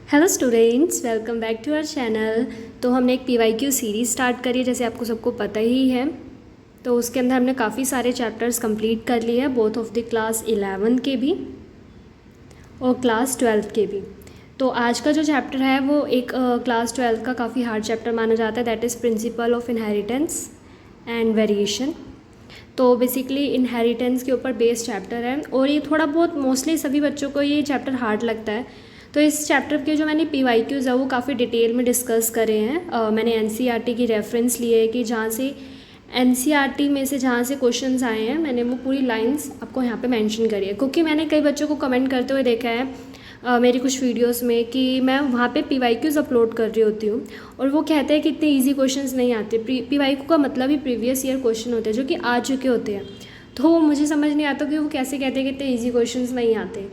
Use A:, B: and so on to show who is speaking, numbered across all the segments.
A: Hello students, welcome back to our channel. तो हमने एक पीवाईक्यू सीरीज़ स्टार्ट करी है, जैसे आपको सबको पता ही है। तो उसके अंदर हमने काफ़ी सारे चैप्टर्स कंप्लीट कर लिए हैं, बोथ ऑफ द क्लास 11 के भी और क्लास 12 के भी। तो आज का जो चैप्टर है वो एक क्लास 12 का काफ़ी हार्ड चैप्टर माना जाता है, that is principle of inheritance and variation. तो बेसिकली इनहेरिटेंस के ऊपर बेस्ड चैप्टर है और ये थोड़ा बहुत मोस्टली सभी बच्चों को ये चैप्टर हार्ड लगता है। तो इस चैप्टर के जो मैंने पीवाईक्यूज़ है वो काफ़ी डिटेल में डिस्कस करे हैं। मैंने एनसीईआरटी की रेफरेंस लिए है कि जहाँ से एनसीईआरटी में से जहाँ से क्वेश्चंस आए हैं मैंने वो पूरी लाइंस आपको यहाँ पे मेंशन करी है, क्योंकि मैंने कई बच्चों को कमेंट करते हुए देखा है मेरी कुछ वीडियोस में कि मैं वहाँ पे पीवाईक्यूज़ अपलोड कर रही होती हूँ और वो कहते हैं कि इतने ईजी क्वेश्चंस नहीं आते। पीवाईक्यू का मतलब ही प्रीवियस ईयर क्वेश्चन होते हैं जो कि आ चुके होते हैं। तो वो मुझे समझ नहीं आता कि वो कैसे कहते हैं कि इतने ईजी क्वेश्चंस नहीं आते।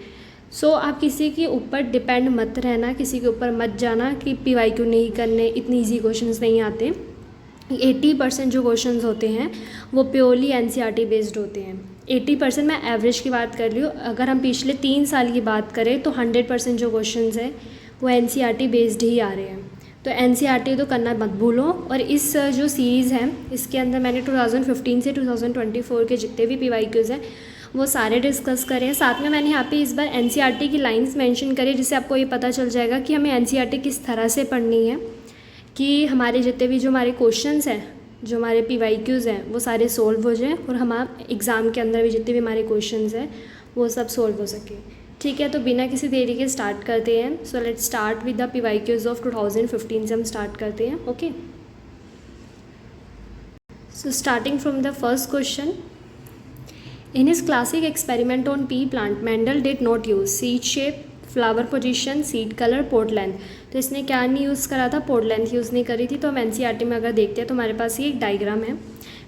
A: सो आप किसी के ऊपर डिपेंड मत रहना, किसी के ऊपर मत जाना कि पीवाईक्यू नहीं करने, इतनी ईजी क्वेश्चंस नहीं आते। 80% जो क्वेश्चंस होते हैं वो प्योरली एनसीईआरटी बेस्ड होते हैं। 80% मैं एवरेज की बात कर रही हूँ। अगर हम पिछले 3 साल की बात करें तो 100% जो क्वेश्चंस हैं वो एनसीईआरटी बेस्ड ही आ रहे हैं। तो एनसीईआरटी तो करना मत भूलो। और इस जो सीरीज़ है इसके अंदर मैंने 2015 से 2024 के जितने भी पीवाईक्यूज़ हैं वो सारे डिस्कस करें। साथ में मैंने यहाँ पे इस बार एनसीईआरटी की लाइंस मेंशन करी, जिससे आपको ये पता चल जाएगा कि हमें एनसीईआरटी किस तरह से पढ़नी है, कि हमारे जितने भी जो हमारे क्वेश्चंस हैं, जो हमारे पीवाईक्यूज़ हैं वो सारे सोल्व हो जाएं और हमारे एग्ज़ाम के अंदर भी जितने भी हमारे क्वेश्चंस हैं वो सब सोल्व हो सके। ठीक है, तो बिना किसी देरी के स्टार्ट करते हैं। So let's start with the PYQs of 2015 से हम स्टार्ट करते हैं। Okay, so starting from the first question, in his classic experiment on pea plant, Mendel did not use seed shape, flower position, seed colour, port length. तो इसने क्या नहीं use करा था, पोर्ट लेंथ यूज़ नहीं करी थी। तो हम एनसीईआरटी में अगर देखते हैं तो हमारे पास ये एक डायग्राम है।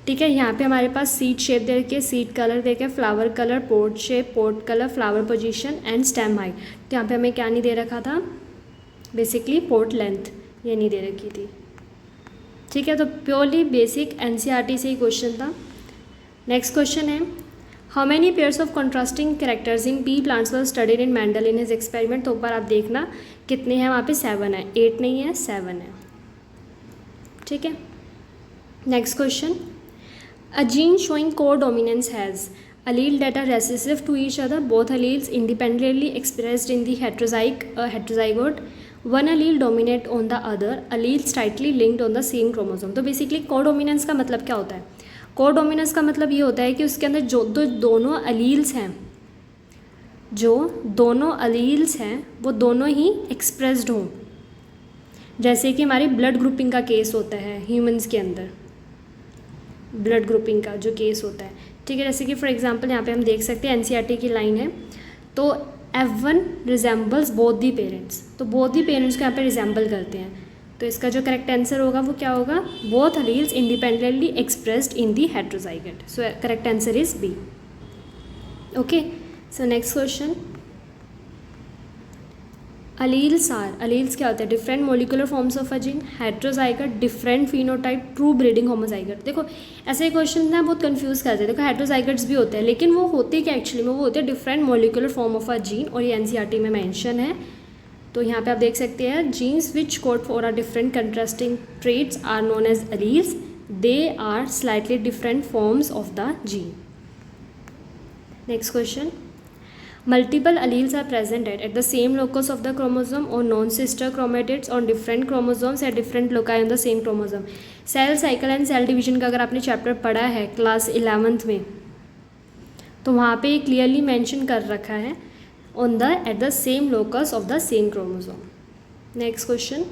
A: ठीक है, यहाँ पे हमारे पास सीड शेप दे रखी है, सीड कलर दे के, flower colour, port shape, pod colour, flower position and stem height. तो यहाँ पे हमें क्या नहीं दे रखा था, बेसिकली पोर्ट लेंथ ये नहीं दे रखी थी। ठीक है, तो प्योरली बेसिक एनसीईआरटी से ही क्वेश्चन था। नेक्स्ट क्वेश्चन है, how many pairs of contrasting characters in P plants were studied in Mendel in his experiment. तो ऊपर आप देखना कितने हैं, वहाँ पे 7 है, 8 नहीं है, 7 है। ठीक है, next question, a gene showing codominance has allele that are recessive to each other, both alleles independently expressed in the heterozygote, one allele dominate on the other, alleles tightly linked on the same chromosome। तो basically codominance का मतलब क्या होता है, codominance का मतलब ये होता है कि उसके अंदर जो दोनों अलील्स हैं, जो दोनों अलील्स हैं वो दोनों ही एक्सप्रेस्ड हों। जैसे कि हमारी ब्लड ग्रुपिंग का केस होता है ह्यूमंस के अंदर, ब्लड ग्रुपिंग का जो केस होता है। ठीक है, जैसे कि फॉर एग्जांपल यहाँ पे हम देख सकते हैं एनसीईआरटी की लाइन है, तो F1 resembles both the parents. तो बोथ दी पेरेंट्स को यहाँ पे रिजेंबल करते हैं। तो इसका जो करेक्ट आंसर होगा वो क्या होगा, both alleles independently expressed in the heterozygote. So correct answer is B. Okay, so next question, alleles क्या होता है, different molecular forms of a gene, heterozygote, different phenotype, true breeding homozygote. देखो ऐसे question ना बहुत कंफ्यूज करते हैं। देखो हेटेरोजाइगोट्स भी होते हैं, लेकिन वो होते क्या एक्चुअली में, वो होते हैं different molecular form of a gene, और ये एनसीईआरटी में मेंशन है। तो यहाँ पे आप देख सकते हैं, genes which code for a different contrasting traits are known as alleles, they are slightly different forms of the gene. Next question, multiple alleles are present at the same locus of the chromosome or non-sister chromatids on different chromosomes at different loci on the same chromosome। Cell cycle and cell division का अगर आपने chapter पढ़ा है class 11th में, तो वहाँ पे clearly mention कर रखा है on the at the same locus of the same chromosome. Next question,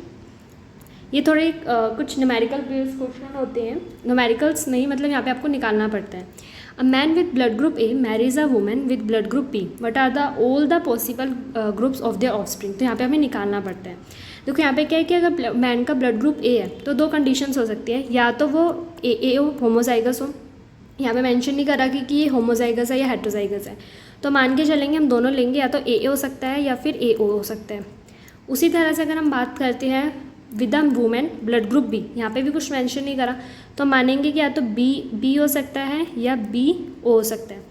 A: ये थोड़े कुछ न्यूमेरिकल बेस्ड क्वेश्चन होते हैं, न्यूमेरिकल्स नहीं मतलब यहाँ पे आपको निकालना पड़ता है। A man with blood group A marries a woman with blood group B, what are the all the possible groups of their offspring. तो यहाँ पे हमें निकालना पड़ता है। देखो यहाँ पे क्या है कि अगर मैन का ब्लड ग्रुप ए है तो 2 कंडीशंस हो सकती हैं, या तो वो ए हो, होमोजाइगस हो। यहाँ पे मेंशन नहीं करा कि ये होमोजाइगस है या हेटेरोजाइगस है। तो मान के चलेंगे हम दोनों लेंगे, या तो ए हो सकता है या फिर ए ओ हो सकता है। उसी तरह से अगर हम बात करते हैं with a woman blood group B, यहाँ पे भी कुछ मेंशन नहीं करा, तो मानेंगे कि या तो बी हो सकता है या बी ओ हो सकता है।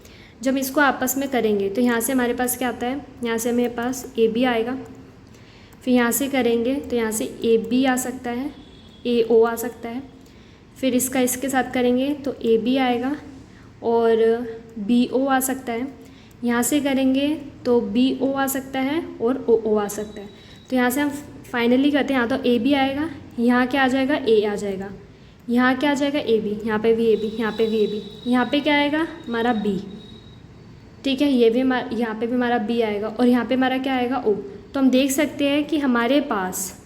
A: जब इसको आपस में करेंगे तो यहाँ से हमारे पास क्या आता है, यहाँ से हमारे पास ए बी आएगा, फिर यहाँ से करेंगे तो यहाँ से AB आ सकता है, AO आ सकता है। फिर इसका इसके साथ करेंगे तो AB आएगा और BO आ सकता है। यहाँ से करेंगे तो BO आ सकता है और OO आ सकता है। तो यहाँ से हम फाइनली करते हैं, यहाँ तो AB आएगा, यहाँ क्या आ जाएगा, A आ जाएगा, यहाँ क्या आ जाएगा, AB, यहाँ पे भी AB, यहाँ पे भी AB, यहाँ पे क्या आएगा हमारा B, ठीक है, ये भी यहाँ पे भी हमारा B आएगा और यहाँ पे हमारा क्या आएगा, O। तो हम देख सकते हैं कि हमारे पास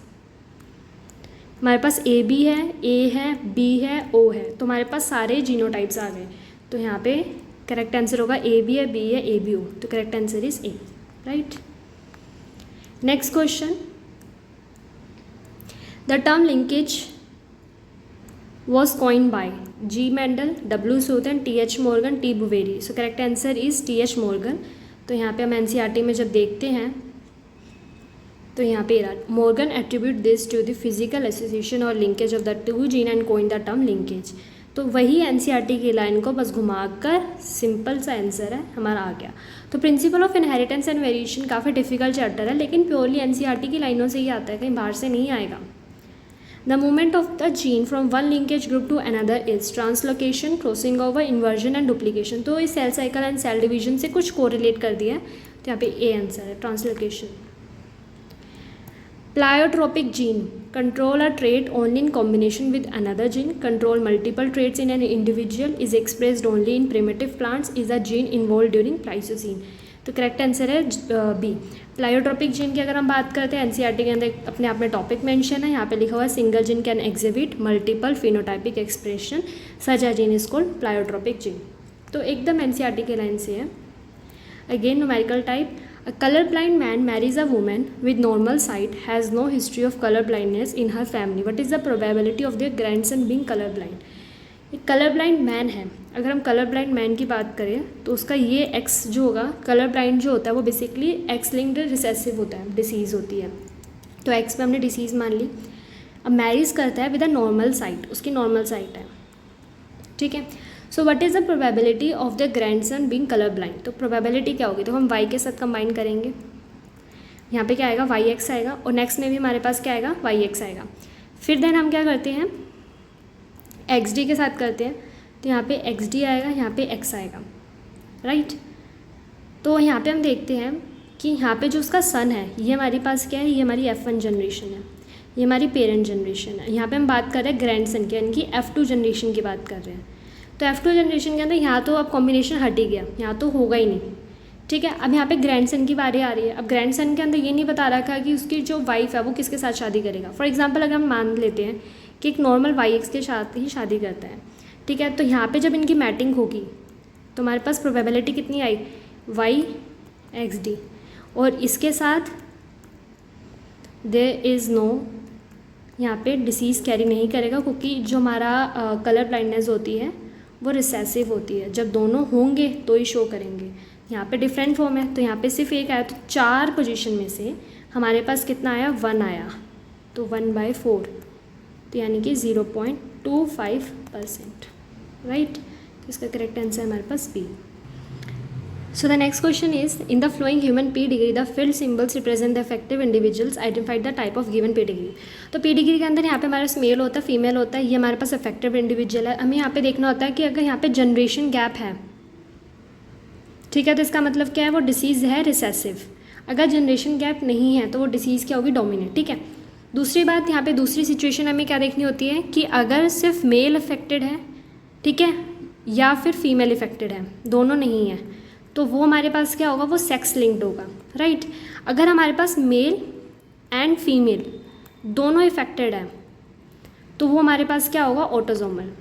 A: AB है, A है, B है, O है, तो हमारे पास सारे जीनोटाइप्स आ गए। तो यहाँ पे करेक्ट आंसर होगा AB है, B है, ABO, तो correct answer is A, right. Next question, the term linkage was coined by G. Mendel, W. Sutton, T.H. Morgan, T. Boveri. So correct answer is T.H. Morgan. तो यहाँ पे हम NCERT में जब देखते हैं तो यहाँ पे Morgan attribute this to the physical association or linkage of the two gene and coined the term linkage. तो वही NCERT की लाइन को बस घुमाकर सिंपल सा आंसर है हमारा आ गया। तो principle of inheritance and variation काफ़ी डिफिकल्ट चैप्टर है, लेकिन प्योरली NCERT की लाइनों से ही आता है, कहीं बाहर से नहीं आएगा। The movement of the gene from one linkage group to another is translocation, crossing over, inversion and duplication. तो इस cell cycle and cell division से कुछ कोरिलेट कर दिया है, तो यहाँ पे A आंसर है, translocation. Pleiotropic gene control a trait only in combination with another gene. Control multiple traits in an individual is expressed only in primitive plants. Is a gene involved during Pleistocene. तो correct answer है B। प्लायोट्रोपिक gene की अगर हम बात करते हैं NCERT के अंदर अपने आप में टॉपिक मेंशन है, यहाँ पे लिखा हुआ है single gene can exhibit multiple phenotypic expression, such a gene is called pleiotropic gene. तो एकदम NCERT के लाइन से है। Again numerical type, a colour blind man marries a woman with normal sight, has no history of colour blindness in her family, what is the probability of their grandson being colour blind. एक colour blind man है, अगर हम colour blind man की बात करें तो उसका ये एक्स जो होगा, कलर ब्लाइंड जो होता है वो बेसिकली एक्स लिंक्ड रिसेसिव होता है, डिसीज़ होती है, तो एक्स पे हमने डिसीज़ मान ली। अब मैरिज करता है विद अ नॉर्मल साइट, उसकी नॉर्मल साइट है, ठीक है। So what is the probability of the grandson being colour blind, तो प्रोबेबिलिटी क्या होगी, तो हम वाई के साथ कंबाइन करेंगे, यहाँ पे क्या आएगा, वाई एक्स आएगा और नेक्स्ट में भी हमारे पास क्या आएगा, वाई एक्स आएगा। फिर देन हम क्या करते हैं, एक्स डी के साथ करते हैं, तो यहाँ पे एक्स डी आएगा, यहाँ पे एक्स आएगा, राइट। तो यहाँ पे हम देखते हैं कि यहाँ पे जो उसका सन है ये हमारे पास क्या है, ये हमारी F1 जनरेशन है, ये हमारी पेरेंट जनरेशन है। यहाँ पे हम बात कर रहे हैं ग्रैंड सन की, यानी कि F2 जनरेशन की बात कर रहे हैं। तो F2 जनरेशन के अंदर यहाँ तो अब कॉम्बिनेशन हट ही गया, यहाँ तो होगा ही नहीं, ठीक है। अब यहाँ पे ग्रैंड सन की बारी आ रही है। अब ग्रैंड सन के अंदर ये नहीं बता रखा कि उसकी जो वाइफ है वो किसके साथ शादी करेगा। फॉर एग्जाम्पल अगर हम मान लेते हैं कि एक नॉर्मल वाई एक्स के साथ ही शादी करता है, ठीक है, तो यहाँ पे जब इनकी मैटिंग होगी तो हमारे पास प्रोबेबिलिटी कितनी आई, वाई एक्स डी, और इसके साथ देयर इज़ नो, यहाँ पे डिसीज़ कैरी नहीं करेगा क्योंकि जो हमारा कलर ब्लाइंडनेस होती है वो रिसेसिव होती है, जब दोनों होंगे तो ही शो करेंगे। यहाँ पे डिफरेंट फॉर्म है, तो यहाँ पे सिर्फ एक आया, तो 4 पोजीशन में से हमारे पास कितना आया, 1 आया, तो 1/4, तो यानी कि 0.25%, राइट। तो इसका करेक्ट आंसर है हमारे पास B. So the next question is, in the following human pedigree the filled symbols represent the effective individuals, identified the type of given pedigree. तो पी डिग्री के अंदर यहाँ पे हमारे पास मेल होता है, फीमेल होता है, ये हमारे पास इफेक्टिव इंडिविजुअल है। हमें यहाँ पे देखना होता है कि अगर यहाँ पे जनरेशन गैप है, ठीक है, तो इसका मतलब क्या है, वो डिसीज़ है रिसेसिव। अगर जनरेशन गैप नहीं है तो वो डिसीज़ क्या होगी, डोमिनेंट, ठीक है। दूसरी बात, यहाँ पे दूसरी सिचुएशन हमें क्या देखनी होती है कि अगर सिर्फ मेल अफेक्टेड है, ठीक है, या फिर फीमेल इफेक्टेड है, दोनों नहीं है, तो वो हमारे पास क्या होगा, वो सेक्स लिंक्ड होगा, राइट। अगर हमारे पास मेल एंड फीमेल दोनों इफेक्टेड है तो वो हमारे पास क्या होगा, ऑटोसोमल,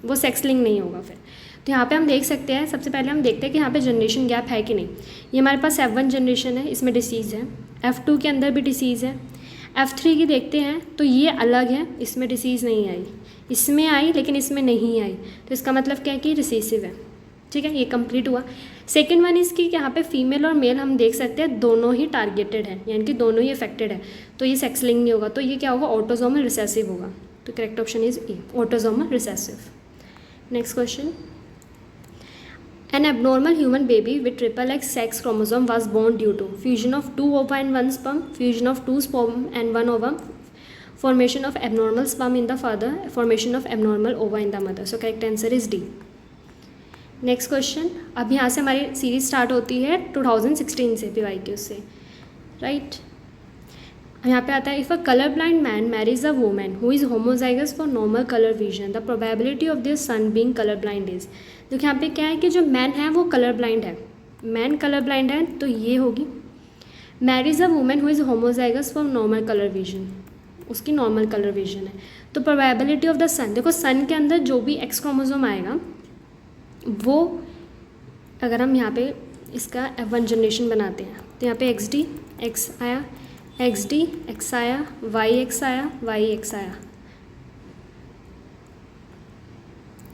A: वो सेक्स लिंक नहीं होगा फिर। तो यहाँ पे हम देख सकते हैं, सबसे पहले हम देखते हैं कि यहाँ पे जनरेशन गैप है कि नहीं। ये हमारे पास F1 जनरेशन है, इसमें डिसीज़ है, F2 के अंदर भी डिसीज़ है, F3 की देखते हैं तो ये अलग है, इसमें डिसीज़ नहीं आई, इसमें आई लेकिन इसमें नहीं आई, तो इसका मतलब क्या है कि रिसेसिव है, ठीक है, ये कंप्लीट हुआ। सेकंड वन इसकी यहाँ पे फीमेल और मेल हम देख सकते हैं दोनों ही टारगेटेड है, यानी कि दोनों ही अफेक्टेड है, तो ये सेक्स लिंक नहीं होगा, तो ये क्या होगा, ऑटोसोमल रिसेसिव होगा। तो correct option is a, autosomal recessive. Next question, An abnormal human baby with triple X sex chromosome was born due to fusion of 2 ova and 1 sperm, fusion of 2 sperm and 1 ova, formation of abnormal sperm in the father, formation of abnormal ova in the mother. So correct answer is D. Next question, अब यहाँ से हमारी series start होती है 2016 से PYQ से, right. यहाँ पे आता है if a colour blind man marries a woman who is homozygous for normal colour vision the probability of their son being colour blind is. देखिए यहाँ पे क्या है कि जो मैन है वो कलर ब्लाइंड है, मैन कलर ब्लाइंड है तो ये होगी। Mary's a woman who is homozygous for normal colour vision, उसकी नॉर्मल कलर विजन है। तो प्रोबेबिलिटी ऑफ द सन, देखो सन के अंदर जो भी एक्स क्रोमोसोम आएगा वो, अगर हम यहाँ पे इसका F1 जनरेशन बनाते हैं तो यहाँ पे XD X आया, XD X आया, YX आया, YX आया,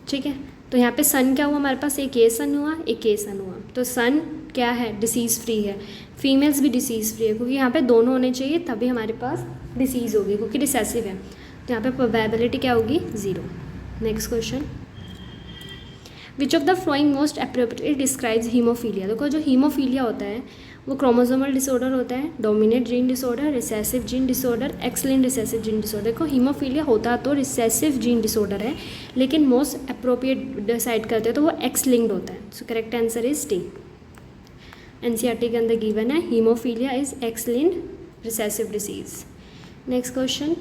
A: ठीक है। तो यहाँ पे सन क्या हुआ हमारे पास, एक ये सन हुआ, एक ये सन हुआ। तो सन क्या है, डिसीज़ फ्री है, फीमेल्स भी डिसीज़ फ्री है, क्योंकि यहाँ पे दोनों होने चाहिए तभी हमारे पास डिसीज़ होगी, क्योंकि रिसेसिव है। तो यहाँ पे प्रोबेबिलिटी क्या होगी, 0। Next question, which of the flowing most appropriately describes haemophilia. देखो जो हीमोफीलिया होता है वो क्रोमोसोमल डिसऑर्डर होता है, dominate gene disorder, recessive gene disorder, x-linked recessive gene disorder. देखो हीमोफीलिया होता तो रिसेसिव जीन डिसऑर्डर है, लेकिन मोस्ट अप्रोप्रिएट डिसाइड करते हैं तो वो एक्स-लिंक्ड होता है। So correct answer is D. NCERT के अंदर गिवन है haemophilia is X-linked recessive disease. Next question,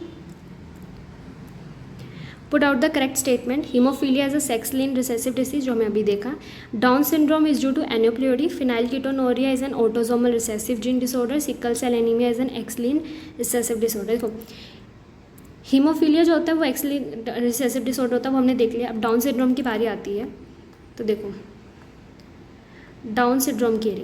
A: put out the correct statement. Haemophilia is a sex-linked recessive disease, जो हमें अभी देखा। Down syndrome is due to aneuploidy, phenylketonuria is an autosomal recessive gene disorder, sickle cell anaemia is an X-linked recessive disorder. देखो haemophilia जो होता है वो x-linked recessive disorder होता है, वो हमने देख लिया। अब डाउन सिंड्रोम की बारी आती है, तो देखो डाउन सिंड्रोम की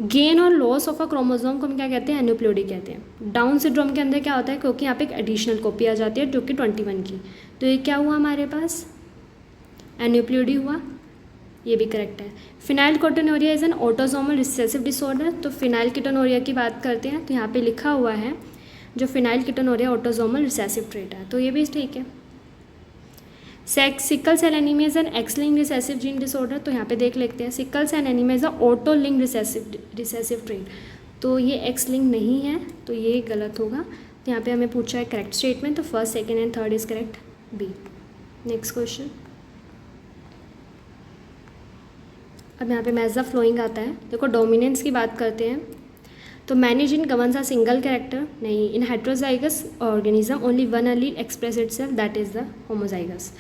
A: गेन और लॉस ऑफ अ क्रोमोसोम को हम क्या कहते हैं, एनियोप्लियोडी कहते हैं। डाउन सिंड्रोम के अंदर क्या होता है, क्योंकि यहाँ पे एक एडिशनल कॉपी आ जाती है जो कि 21 की, तो ये क्या हुआ हमारे पास, एनियोप्लियोडी हुआ, ये भी करेक्ट है। Phenylketonuria is an autosomal recessive disorder, तो फिनाइलकीटोनुरिया की बात करते हैं तो यहाँ पे लिखा हुआ है जो फिनाइलकीटोनुरिया ऑटोसोमल रिसेसिव ट्रेट है, तो ये भी ठीक है। Sickle cell anaemia is an X-linked recessive gene disorder, तो यहाँ पे देख लेते हैं sickle cell anaemia is a auto-linked recessive trait, तो ये एक्स-लिंक्ड नहीं है, तो ये गलत होगा। तो यहाँ पे हमें पूछा है करेक्ट स्टेटमेंट, तो first, second and third is correct, B. Next question, अब यहाँ पे मैज द फ्लोइंग आता है। देखो डोमिनेंस की बात करते हैं तो manage in governs a single character, नहीं। In heterozygous organism only one allele express itself, that is the homozygous.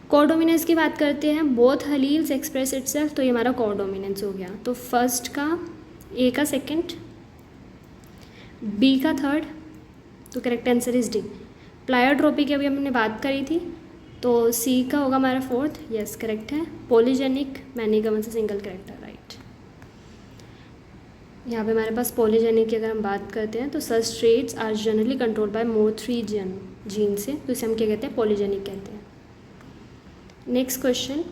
A: Codominance की बात करते हैं, बोथ एलील्स एक्सप्रेस इटसेल्फ, तो ये हमारा कोडोमिनेंस हो गया। तो फर्स्ट का ए का सेकंड, बी का थर्ड, तो करेक्ट आंसर इज डी। प्लायोट्रोपी की अभी हमने बात करी थी, तो सी का होगा हमारा फोर्थ, यस करेक्ट है। Polygenic many governs a single character, right. यहाँ पे हमारे पास पॉलीजेनिक की अगर हम बात करते हैं तो such traits are generally control by more 3 gene से, तो इसे हम क्या कहते हैं, पॉलीजेनिक कहते हैं। Next question,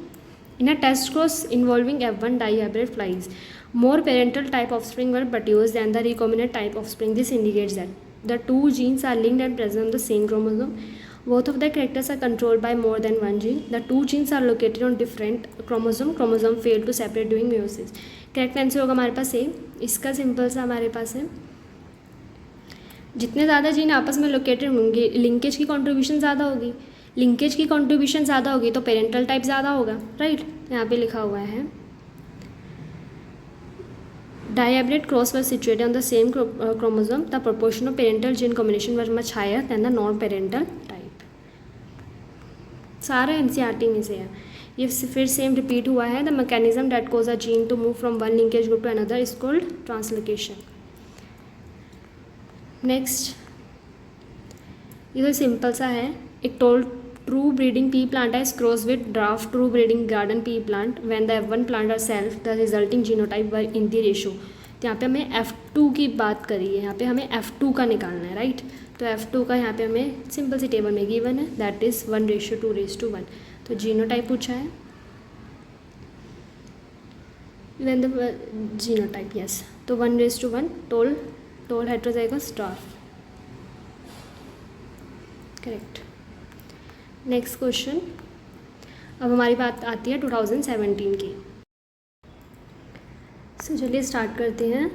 A: in a test cross involving F1 dihybrid flies more parental type offspring were produced than the recombinant type of spring. This indicates that the two genes are linked and present on the same chromosome. Both of the characters are controlled by more than one gene. The two genes are located on different chromosome. Chromosome fail to separate during meiosis. Correct answer होगा हमारे पास ए। इसका simple सा हमारे पास है, जितने ज़्यादा gene आपस में लोकेटेड होंगे लिंकेज की कंट्रीब्यूशन ज़्यादा होगी, लिंकेज की कंट्रीब्यूशन ज़्यादा होगी तो पेरेंटल टाइप ज़्यादा होगा, राइट। यहाँ पे लिखा हुआ है dihybrid cross were situated on the same chromosome, the proportion of parental gene combination were much higher than the non parental type. सारा एनसीईआरटी में से है, ये फिर सेम रिपीट हुआ है। The mechanism that cause a gene to move from one linkage group to another is called translocation. Next, ये तो सिंपल सा है, एक true breeding pea plant is crossed with dwarf true breeding garden pea plant when the F1 plant or self the resulting genotype were in the ratio। तो यहाँ पे हमें F2 की बात करी है, यहाँ पे हमें F2 का निकालना है, राइट। तो F2 का यहाँ पे हमें सिंपल सी टेबल में गिवन है, दैट इज़ 1:2:1। तो जीनोटाइप पूछा है, when the जीनोटाइप, यस, तो 1:1 toll heterozygous dwarf, correct. Next question, अब हमारी बात आती है 2017 की। सो चलिए स्टार्ट करते हैं।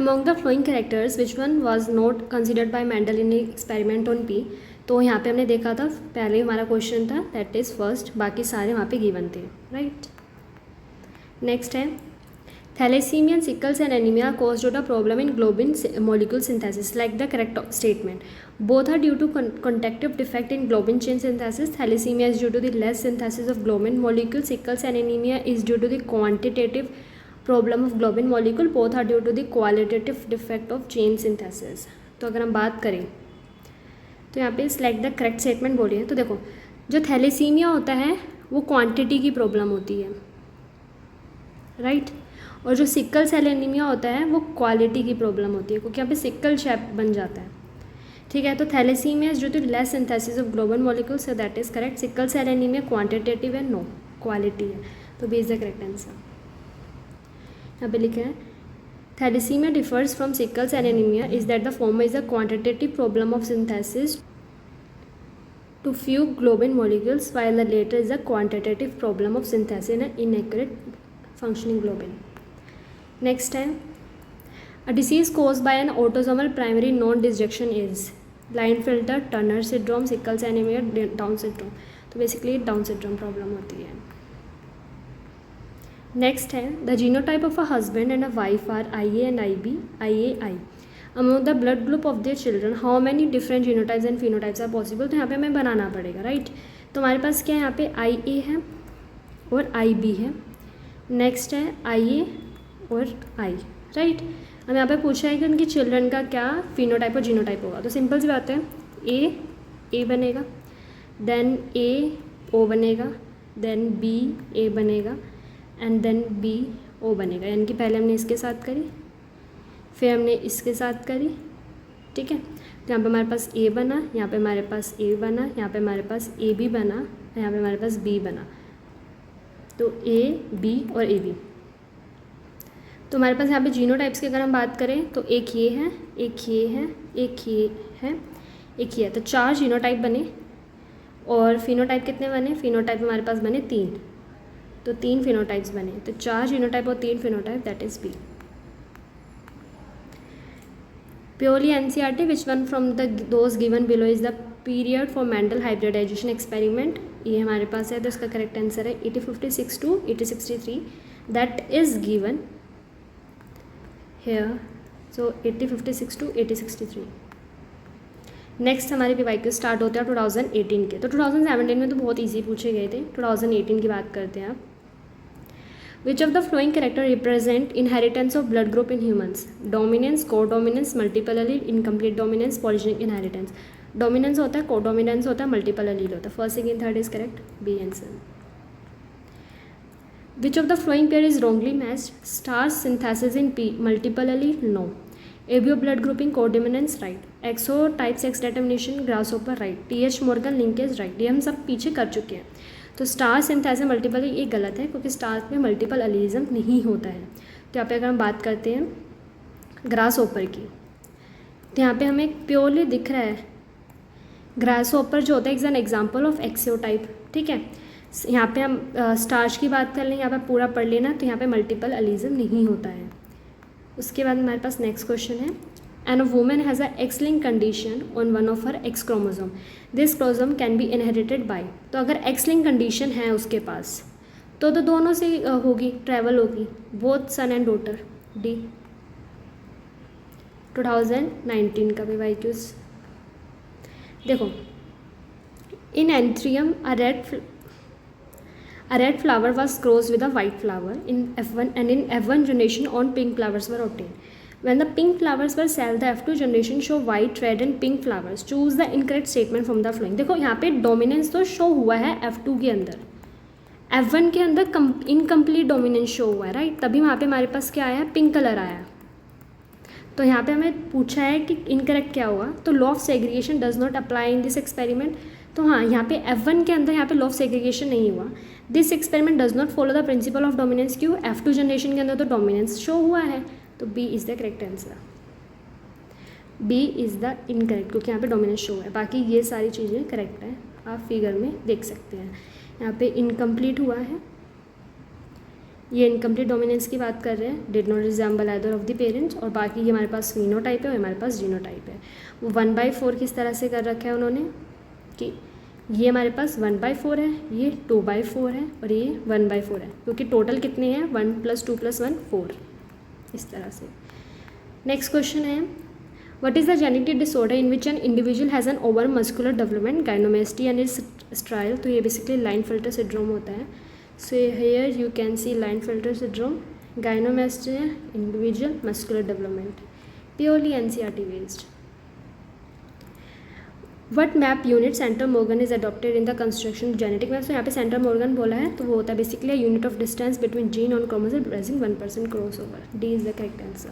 A: Among the flowing characters, which one was not considered by Mendel in experiment on P? तो यहाँ पे हमने देखा था, पहले हमारा क्वेश्चन था दैट इज़ फर्स्ट, बाकी सारे वहाँ पे गिवन थे, राइट। नेक्स्ट है thalassaemia and sickle cell anaemia caused due to problem in globin molecule synthesis. Like the correct statement. Both are due to conjunctive defect in globin chain synthesis. Thalassemia is due to the less synthesis of globin molecule. Sickle cell anemia is due to the quantitative problem of globin molecule. Both are due to the qualitative defect of chain synthesis. तो अगर हम बात करें तो यहाँ पे select the correct statement बोली है। तो देखो, जो थैलेसीमिया होता है वो क्वांटिटी की प्रॉब्लम होती है, राइट, और जो सिकल सेल एनीमिया होता है वो क्वालिटी की प्रॉब्लम होती है, क्योंकि यहाँ पे सिकल शेप बन जाता है, ठीक है। तो thalassaemia is due to less synthesis of global molecule, so that is correct. Sickle cell anaemia quantitative है, नो क्वालिटी है, तो B is the correct answer. यहाँ पे लिखा है thalassaemia differs from sickle cell anaemia is that the former is a quantitative problem of synthesis to few globin molecules, while the later is a quantitative problem of synthesis in an inaccurate functioning globin. Next है a disease caused by an autosomal primary non-disjunction is Klinefelter, Turner syndrome, sickle cell anemia, Down syndrome. तो basically Down syndrome problem होती है। Next है the genotype of a husband and a wife are IA and IB, IA, I. Among the blood group of their children, how many different genotypes and phenotypes are possible? तो यहाँ पे हमें बनाना पड़ेगा, right. तो हमारे पास क्या है, यहाँ पे IA है और IB है, नेक्स्ट है IA और I, राइट। हम यहाँ पे पूछा है कि उनके चिल्ड्रन का क्या फिनोटाइप और जीनोटाइप होगा। तो सिंपल सी बात है, A बनेगा, देन O बनेगा, देन B A बनेगा, एंड देन B O बनेगा। यानी कि पहले हमने इसके साथ करी, फिर हमने इसके साथ करी, ठीक है। तो यहाँ पे हमारे पास A बना, यहाँ पे हमारे पास A बना, यहाँ पे हमारे पास AB बना, यहाँ पे हमारे पास B बना। तो A B और AB। तो हमारे पास यहाँ पे जीनोटाइप्स की अगर हम बात करें तो एक ये है, एक ये है, एक ये है, एक ये है। तो 4 जीनोटाइप बने। और फिनोटाइप कितने बने? फिनोटाइप हमारे पास बने 3, तो 3 फिनोटाइप्स बने। तो 4 जीनोटाइप और 3 phenotype, that is B। Purely NCERT, which one from those given below is the period for Mendel hybridization experiment? ये हमारे पास है, तो इसका करेक्ट आंसर है 8056 to 8063, that is given here. So 8056 to 8063। Next हमारे PYQ स्टार्ट होते हैं 2018 के। तो 2017 में तो बहुत ईजी पूछे गए थे, 2018 की बात करते हैं आप। Which of the following character represent inheritance of blood group in humans? Dominance, codominance, multiple allele, incomplete dominance, polygenic inheritance. Dominance होता है, codominance होता है, multiple allele होता है। First, second, third is correct. B answer. Which of the following pair is wrongly matched? Stars synthesis in P, multiple allele, no. ABO blood grouping, codominance, right. XO type sex determination, grasshopper, right. TH Morgan linkage, right. ये हम सब पीछे कर चुके हैं। तो star synthesis multiple, ये गलत है, क्योंकि स्टार में मल्टीपल अलीजम नहीं होता है। तो यहाँ पे अगर हम बात करते हैं ग्रास ओपर की, तो यहाँ पे हमें प्योरली दिख रहा है ग्रास ओपर जो होता है is an example of XO type, ठीक है। यहाँ पे हम स्टार्च की बात कर लें, यहाँ पे पूरा पढ़ लेना, तो यहाँ पे मल्टीपल अलीजम नहीं होता है। उसके बाद हमारे पास नेक्स्ट क्वेश्चन है and a woman has a X-linked condition on one of her X chromosome. This chromosome can be inherited by. तो अगर X-linked condition है उसके पास तो दोनों से होगी, ट्रैवल होगी, both son and daughter. D 2019 का PYQs देखो, in anthurium a red flower was crossed with a white flower in F1 and in F1 generation on pink flowers were obtained. When the pink flowers were cell, the F2 generation show white, red and pink flowers. Choose the incorrect statement from the following. देखो यहाँ पे dominance तो show हुआ है F2 के अंदर, F1 के अंदर इनकम्प्लीट डोमिनेंस शो हुआ है, राइट। तभी वहाँ पे हमारे पास क्या आया, पिंक कलर आया। तो यहाँ पे हमें पूछा है कि इनकरेक्ट क्या होगा। तो law of segregation does not apply in this experiment. तो हाँ, यहाँ पे F1 के अंदर यहाँ पे लॉ ऑफ सेग्रीगेशन नहीं हुआ। This experiment does not follow the principle of dominance. क्यों? F2 जनरेशन के अंदर तो डोमिनेंस शो हुआ है। तो B is the correct answer. B is the incorrect, क्योंकि यहाँ पे डोमिनेंस शो है, बाकी ये सारी चीज़ें करेक्ट है। आप फिगर में देख सकते हैं। यहाँ पे इनकम्प्लीट हुआ है, ये इनकम्प्लीट डोमिनेंस की बात कर रहे हैं, did not resemble either of the parents, और बाकी ये हमारे पास फिनोटाइप है और हमारे पास जीनोटाइप है। वो 1/4 किस तरह से कर रखा है उन्होंने कि ये हमारे पास 1/4 है, ये 2/4 है और ये 1/4 है, क्योंकि टोटल कितने हैं 1 + 2 + 1 4, इस तरह से। नेक्स्ट क्वेश्चन है, what is the genetic disorder in which an individual has an over muscular development, gynaecomastia and its sterile. तो ये बेसिकली लाइनफिल्टर सिंड्रोम होता है। So here you can see Klinefelter syndrome, gynaecomastia, individual muscular development, purely NCERT based. What map unit centimorgan is adopted in the construction genetic map. तो यहाँ पे centre Morgan बोला है, तो वो होता है basically unit of distance between gene on chromosome present 1% cross over. D is the correct answer.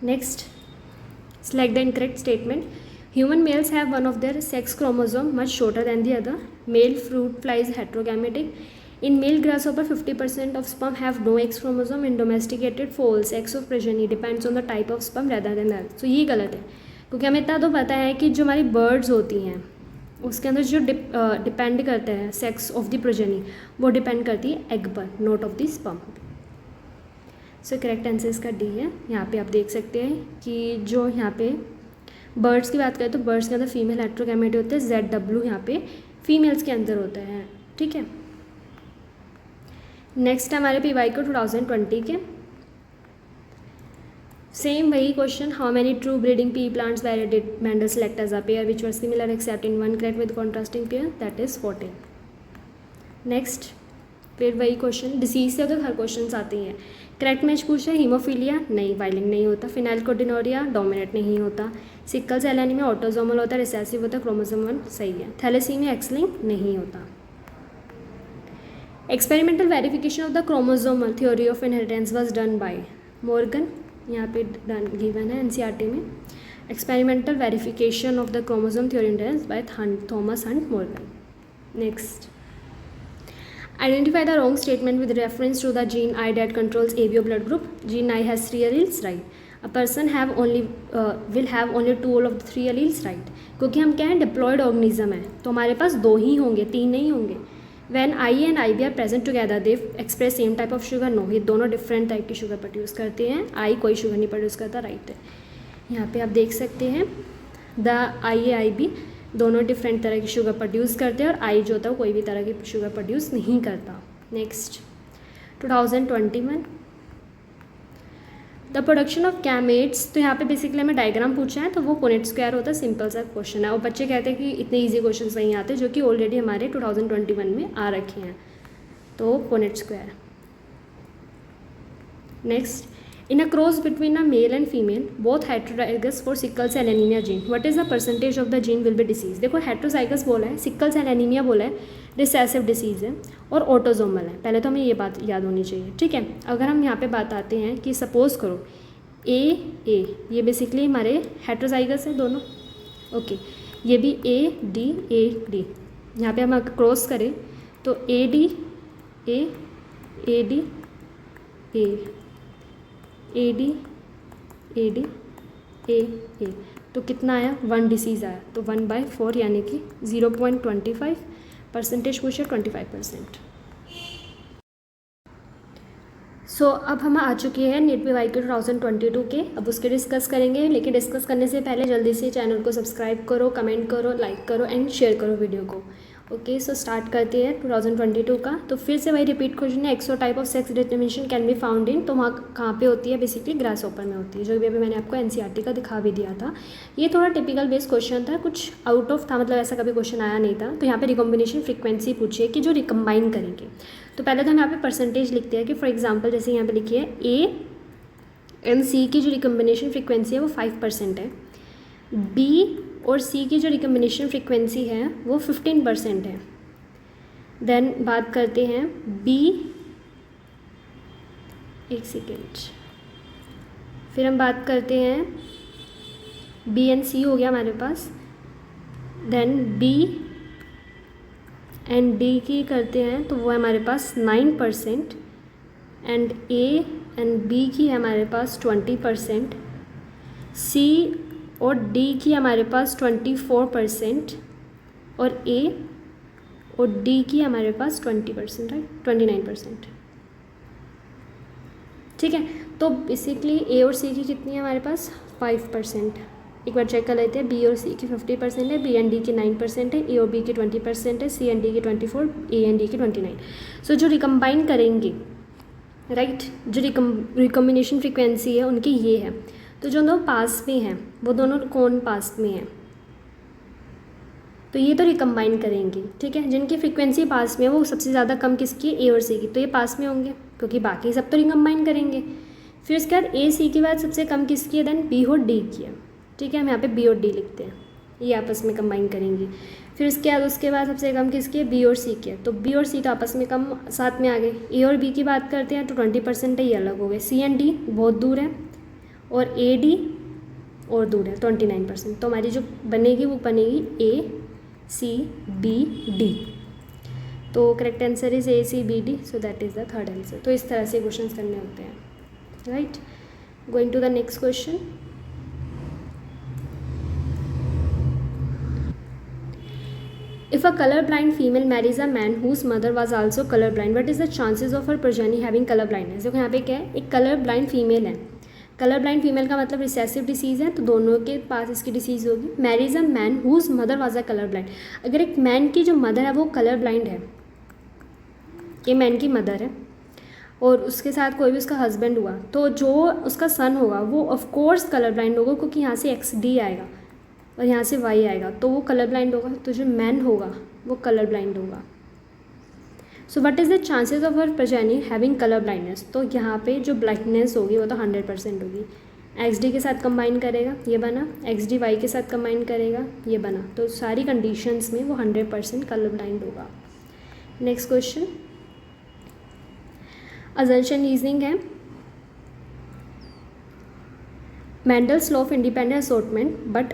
A: Next, select the incorrect statement. Human males have one of their sex chromosome much shorter than the other. Male fruit fly is heterogametic. In male grasshopper 50% of sperm have no X chromosome. In domesticated foals sex of progeny depends on the type of sperm rather than the other. So ये गलत है, क्योंकि हमें इतना तो पता है कि जो हमारी बर्ड्स होती हैं उसके अंदर जो डिपेंड करते हैं सेक्स ऑफ द प्रोजेनी, वो डिपेंड करती है एग पर, not of the sperm. So correct answer इसका डी है। यहाँ पे आप देख सकते हैं कि जो यहाँ पे बर्ड्स की बात करें तो बर्ड्स के अंदर फीमेल हेट्रोगैमेट होते हैं, ZW यहाँ पे फीमेल्स के अंदर होता है, ठीक है। नेक्स्ट हमारे PY को 2020 के सेम वही question, how many true breeding pea plants where did Mendel select as a pair which were similar except in one character with contrasting pair, that is 14। Next फिर वही क्वेश्चन, डिसीज से तो हर question आते ही हैं। Correct match पूछा है, haemophilia नहीं, oiling नहीं होता, फिनाइलकोटिनोरिया डोमिनेट नहीं होता, सिकल सेल एनीमिया ऑटोसोमल होता है, रिसेसिव होता है, क्रोमोसोम 1 सही है, थैलेसीमिया एक्स-लिंक्ड नहीं होता। Experimental verification of the chromosomal theory of inheritance was done by Morgan, यहाँ पे डन गिवन है एनसीईआरटी में। Experimental verification of the chromosome theory inheritance by Thomas Hunt Morgan. Next, identify the wrong statement with reference to the gene I that controls ABO blood group. Gene I has 3 alleles, right? A person will have only 2 of the 3 alleles, right? क्योंकि हम क्या है, diploid organism है, तो हमारे पास 2 ही होंगे, 3 नहीं होंगे। When I and IB are present together, they express same type of sugar. No, ये दोनों डिफरेंट टाइप की शुगर प्रोड्यूस करते हैं, I कोई शुगर नहीं प्रोड्यूस करता, राइट है। यहाँ पे आप देख सकते हैं द IB दोनों डिफरेंट तरह की शुगर प्रोड्यूस करते हैं और आई जो होता है कोई भी तरह की शुगर प्रोड्यूस नहीं करता। Next 2021, the production of gametes. तो यहाँ पे बेसिकली हमें डायग्राम पूछा है, तो वो पुनेट स्क्वायर होता है, सिंपल सा क्वेश्चन है, और बच्चे कहते हैं कि इतने इजी क्वेश्चन नहीं आते, जो कि ऑलरेडी हमारे 2021 में आ रखे हैं, तो Punnett square. Next, in a cross between a male and female both heterozygous for sickle cell anemia gene, what is the percentage of the gene will be disease। देखो heterozygous बोला है, sickle cell anemia बोला है, recessive disease है और autosomal है। पहले तो हमें ये बात याद होनी चाहिए, ठीक है। अगर हम यहाँ पे बात आते हैं कि सपोज़ करो A ये बेसिकली हमारे हेट्रोजाइगस है दोनों, ओके, ये भी AD यहाँ पे हम क्रॉस करें तो AD A तो कितना आया, 1 डिसीज़ आया, तो 1/4 यानी कि 0.25 परसेंटेज पूछे 25%। सो अब हम आ चुके हैं नीट PY के 2022 के, अब उसके डिस्कस करेंगे, लेकिन डिस्कस करने से पहले जल्दी से चैनल को सब्सक्राइब करो, कमेंट करो, लाइक करो एंड शेयर करो वीडियो को। ओके, सो स्टार्ट करते हैं 2022 का। तो फिर से वही रिपीट क्वेश्चन है, XO type of sex determination can be found in, तो वहाँ कहाँ पे होती है, बेसिकली ग्रास हॉपर में होती है, जो भी अभी मैंने आपको एनसीईआरटी का दिखा भी दिया था। ये थोड़ा टिपिकल बेस्ड क्वेश्चन था, कुछ आउट ऑफ था, मतलब ऐसा कभी क्वेश्चन आया नहीं था। तो यहाँ पे रिकॉम्बिनेशन फ्रीक्वेंसी पूछिए कि जो रिकम्बाइन करेंगे, तो पहले तो हम यहाँ पे परसेंटेज लिखते हैं कि फॉर एग्जाम्पल जैसे यहाँ पे लिखिए A एंड C की जो रिकम्बिनेशन फ्रीक्वेंसी है वो 5% है, B और C की जो रिकम्बिनेशन फ्रीक्वेंसी है वो 15% है। देन बात करते हैं B, एक सेकेंड, फिर हम बात करते हैं B एंड C हो गया हमारे पास, देन B एंड D की करते हैं तो वो है हमारे पास 9%, एंड A एंड B की है हमारे पास 20%, C और D की हमारे पास 24%, और ए और डी की हमारे पास 20%, राइट, 29%। ठीक है, तो बेसिकली ए और सी की कितनी है हमारे पास 5%। एक बार चेक कर लेते हैं, बी और सी की 50% है, बी एंड डी की 9% है, ए और बी की 20% है, सी एंड डी की 24, ए एंड डी की 29। सो जो रिकम्बाइन करेंगे, राइट, जो रिकम्बिनेशन फ्रीक्वेंसी है उनकी ये है। तो जो दोनों पास में हैं वो दोनों कौन पास में हैं, तो ये तो रिकम्बाइन करेंगे, ठीक है। जिनकी फ्रीक्वेंसी पास में है वो सबसे ज़्यादा कम किसकी है, ए और सी की, तो ये पास में होंगे क्योंकि बाकी सब तो रिकम्बाइन करेंगे। फिर उसके बाद ए सी के बाद सबसे कम किसकी है, देन बी और डी की है, ठीक है। हम यहाँ पे बी और डी लिखते हैं, ये आपस में कंबाइन करेंगी। फिर उसके बाद सबसे कम किसकी है, बी और सी की है, तो बी और सी तो आपस में कम साथ में आ गए। ए और बी की बात करते हैं तो 20% है, ये अलग हो गए। सी एंड डी बहुत दूर है और ए डी और दूर है 29%। तो हमारी जो बनेगी वो बनेगी ए सी बी डी। तो correct answer is A C B D, so that is the third answer. तो इस तरह से क्वेश्चंस करने होते हैं, right. Going to the next question. If a colorblind female marries a man whose mother was also colorblind, what is the chances of her progeny having color blindness? देखो यहाँ पे क्या है, एक कलर ब्लाइंड फीमेल है। Colour blind female का मतलब recessive disease है, तो दोनों के पास इसकी डिसीज़ होगी। Marries a man whose mother was a colour blind, अगर एक मैन की जो मदर है वो कलर ब्लाइंड है, ये मैन की मदर है, और उसके साथ कोई भी उसका हस्बैंड हुआ, तो जो उसका सन होगा वो ऑफकोर्स कलर ब्लाइंड होगा, क्योंकि यहाँ से XD आएगा और यहाँ से Y आएगा, तो वो कलर ब्लाइंड होगा। तो जो मैन होगा वो कलर ब्लाइंड होगा। So what is the chances of her progeny having colour blindness, तो यहाँ पे जो ब्लाइंडनेस होगी वो तो 100% होगी। XD के साथ कंबाइन करेगा, ये बना, XD Y के साथ कंबाइन करेगा, ये बना, तो सारी कंडीशंस में वो 100% कलर ब्लाइंड होगा। नेक्स्ट क्वेश्चन, अजम्पशन रीजनिंग है। Mendel's law of independent assortment but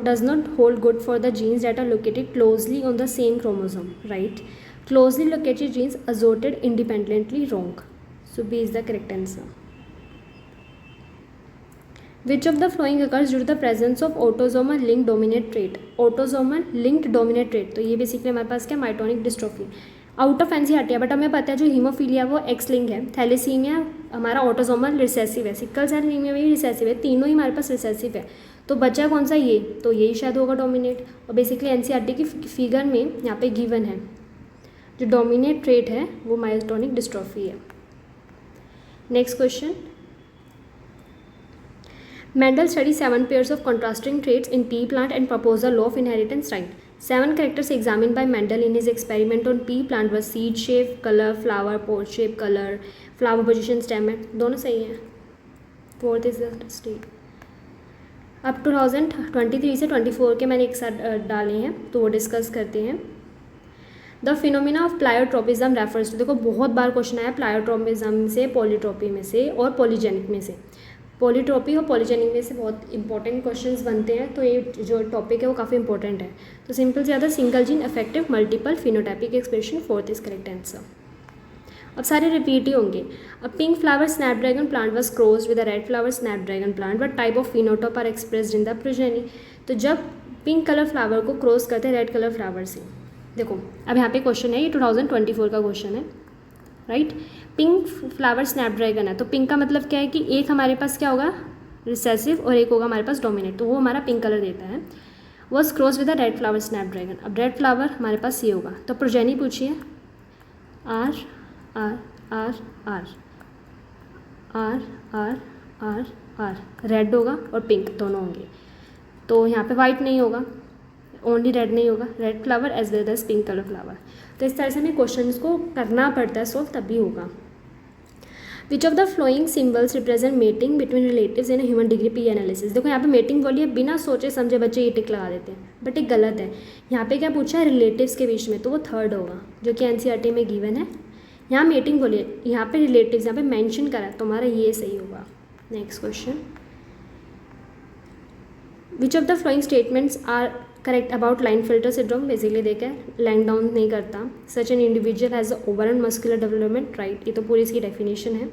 A: does not hold good for the genes that are located closely on the same chromosome, right? Closely located genes assorted independently, wrong. So B is the correct answer. Which of the following occurs due to the presence of autosomal linked dominant trait? Autosomal linked dominant trait, तो ये basically हमारे पास क्या, myotonic dystrophy. Out of NCERT है, but हमें पता है जो haemophilia वो एक्स लिंक है, थैलेसीमिया हमारा ऑटोसोमल रिसेसिव है, सिकल सेल एनीमिया भी रिसेसिव है, तीनों ही हमारे पास रिसेसिव है। तो बचा कौन सा, ये, तो यही शायद होगा डोमिनेट। और बेसिकली NCERT की फिगर में यहाँ पे गिवन है जो डोमिनेट ट्रेट है वो माइटोनिक डिस्ट्रोफी है। Next question, Mendel studied 7 pairs of contrasting traits in pea plant and proposed the law of inheritance, right? 7 characters examined by Mendel in his experiment on pea plant were seed shape, color, flower, pod shape, color, flower position, stem, दोनों सही हैं। Fourth is the state. अब 2023 से 24 के मैंने एक साथ डाले हैं, तो वो डिस्कस करते हैं। The phenomena of pleiotropism refers to, देखो बहुत बार क्वेश्चन आया प्लायोट्रोपिज्म से, पॉलीट्रोपी में से और पॉलीजेनिक में से। पॉलीट्रोपी और पॉलीजेनिक में से बहुत इंपॉर्टेंट क्वेश्चंस बनते हैं, तो ये जो टॉपिक है वो काफ़ी इंपॉर्टेंट है। तो सिंपल से ज़्यादा single gene effective multiple phenotypic expression, fourth is correct answer. अब सारे रिपीट ही होंगे। A pink flower snapdragon plant was crossed with a red flower snapdragon plant, what type of phenotype are expressed in the progeny. तो जब pink colour flower को cross करते हैं red colour flower से, देखो अब यहाँ पे क्वेश्चन है, ये 2024 का क्वेश्चन है, राइट। पिंक फ्लावर स्नैपड्रैगन है, तो पिंक का मतलब क्या है कि एक हमारे पास क्या होगा रिसेसिव और एक होगा हमारे पास डोमिनेट, तो वो हमारा पिंक कलर देता है। Was cross with the red flower snapdragon, अब रेड फ्लावर हमारे पास ये होगा, तो प्रोजेनी पूछिए, R R R R R R R R, red होगा और पिंक दोनों होंगे। तो यहाँ पे वाइट नहीं होगा, ओनली रेड नहीं होगा, red flower as well as pink colour flower. तो इस तरह से हमें क्वेश्चन को करना पड़ता है सॉल्व, तभी होगा। विच of the flowing symbols represent mating between relatives in human degree P analysis. देखो यहाँ पे मेटिंग बोली है, बिना सोचे समझे बच्चे ये टिक लगा देते हैं, बट ये गलत है। यहाँ पे क्या पूछा है, रिलेटिव्स के बीच में, तो वो थर्ड होगा जो कि NCERT में गिवन है। यहाँ मेटिंग बोली है, यहाँ पे रिलेटिव्स यहाँ पे मेंशन करा है, तो हमारा ये सही होगा। Next question, which of the following statements are correct about Klinefelter syndrome. Basically देखें लैंग डाउन नहीं करता, such an individual has over and muscular development, right, ये तो पूरी इसकी डेफिनेशन है।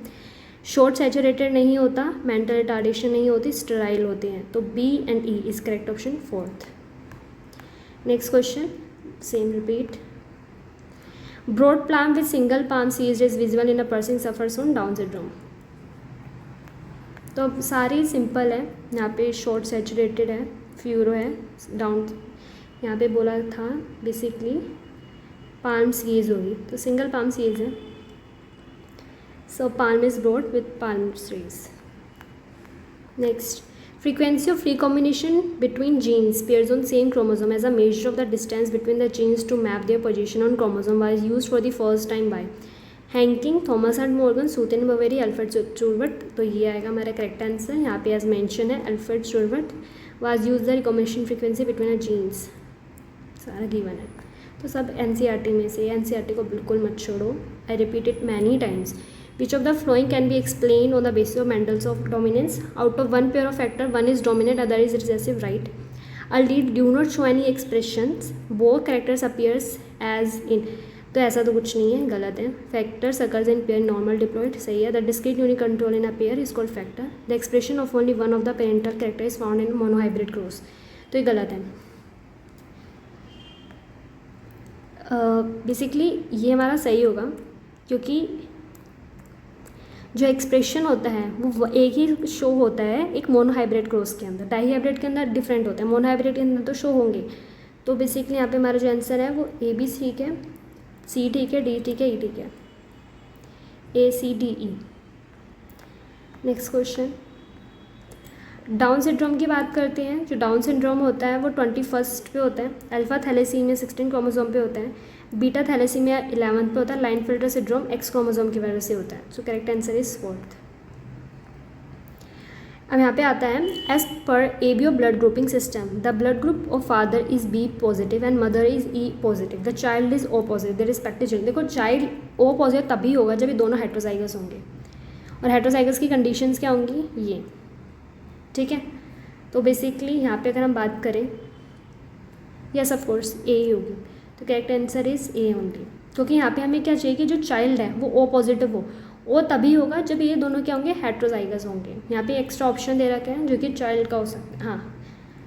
A: शॉर्ट सैचुरेटेड नहीं होता, मेंटल रिटार्डेशन नहीं होती, स्टेराइल होते हैं, तो B and E is correct option, fourth. Next question same repeat. Broad palm with single palm seized is visible in a person suffers from Down syndrome. तो अब सारी सिंपल है. यहाँ पे शॉर्ट सैचुरेटेड है, फ्यूरो है, डाउन यहाँ पे बोला था बेसिकली पाल्म सीज होगी, तो सिंगल पाल्म सीज है. So palm is broad with palm सीज. Next, frequency of recombination between genes pairs on same chromosome as a measure of the distance between the genes to map their position on chromosome was used for the first time by हैंकिंग, Thomas and Morgan, Sutton Boveri, Alfred Stuart. तो ये आएगा हमारा correct answer. यहाँ पे as mention है Alfred Stuart was use the recombination frequency between a genes. सारा given है. तो सब एनसीईआरटी में से, एनसीईआरटी को बिल्कुल मत छोड़ो. I repeat it many times. Which of the following can be explained on the basis of Mendel's of dominance? Out of one pair of factor, one is dominant, other is recessive, right? A lead do not show any expressions. Both characters appears as in. तो ऐसा तो कुछ नहीं है, गलत है. Factors occurs in pair normal diploid, सही है. The discrete unit control in a pair is called factor. The expression of only one of the parental character is found in monohybrid cross. तो ये गलत है. बेसिकली ये हमारा सही होगा क्योंकि जो एक्सप्रेशन होता है वो एक ही शो होता है एक मोनोहाइब्रिड क्रॉस के अंदर. डाईहाइब्रिड के अंदर डिफरेंट होता है, मोनोहाइब्रिड के अंदर तो शो होंगे. तो बेसिकली यहाँ पे हमारा जो आंसर है वो ए बी ठीक है, सी ठीक है, डी ठीक है, ई ठीक है. A C D E. Next question, Down syndrome की बात करते हैं. जो डाउन सिंड्रोम होता है वो 21st पे होता है. अल्फा थैलेसीमिया 16 क्रोमोसोम पे होता है. बीटा थैलेसीमिया 11th पे होता है. Klinefelter syndrome X chromosome की वजह से होता है. So correct answer is 4th. अब यहाँ पे आता है as per ABO blood grouping system the blood group of father is B positive and mother is A positive. The child is O positive. The respective children. देखो child O positive तभी होगा जब ये दोनों हेट्रोजाइगस होंगे. और heterozygous की conditions क्या होंगी, ये ठीक है. तो बेसिकली यहाँ पे अगर हम बात करें, यस ऑफ कोर्स ए ही होगी. तो correct answer is A only. क्योंकि यहाँ पे हमें क्या चाहिए कि जो चाइल्ड है वो ओ पॉजिटिव हो. ओ तभी होगा जब ये दोनों क्या होंगे, हेट्रोजाइगस होंगे. यहाँ पे एक्स्ट्रा ऑप्शन दे रखा है जो कि चाइल्ड का हो सकता है. हाँ,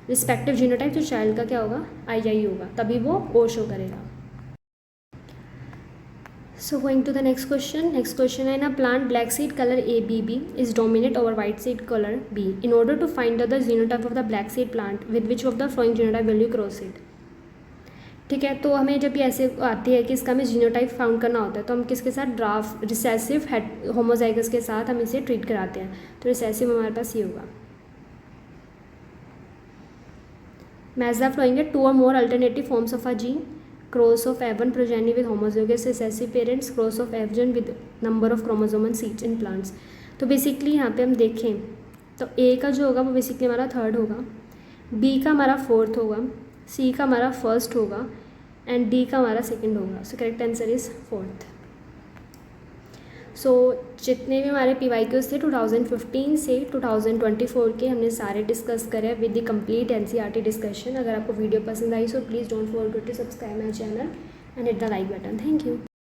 A: रिस्पेक्टिव जीनोटाइप जो चाइल्ड का क्या होगा, आई होगा, तभी वो ओ शो करेगा. So going to the next question. Next question, in a plant, black seed color ABB is dominant over white seed color B. In order to find out the genotype of the black seed plant, with which of the following genotype will you cross it? ठीक है. तो हमें जब ये ऐसे आती है कि इसका हमें जीनोटाइप फाउंड करना होता है तो हम किसके साथ, ड्राफ्ट रिसेसिव होमोजाइगस के साथ हम इसे ट्रीट कराते हैं. तो रिसेसिव हमारे पास ये होगा. मैच द फ्लोइंग है 2 or more alternative forms of a gene. Cross of F1 progeny with homozygous recessive parents. Cross of F1 with number of chromosomal seeds in plants. तो बेसिकली यहाँ पे हम देखें तो ए का जो होगा वो बेसिकली हमारा 3rd होगा, बी का हमारा 4th होगा, सी का हमारा 1st होगा एंड डी का हमारा 2nd होगा. सो करेक्ट आंसर इज़ 4th. सो जितने भी हमारे PYQs थे 2015 से 2024 के हमने सारे डिस्कस करे with the complete NCERT discussion. अगर आपको वीडियो पसंद आई so please don't forget to subscribe my channel and hit the like button. Thank you.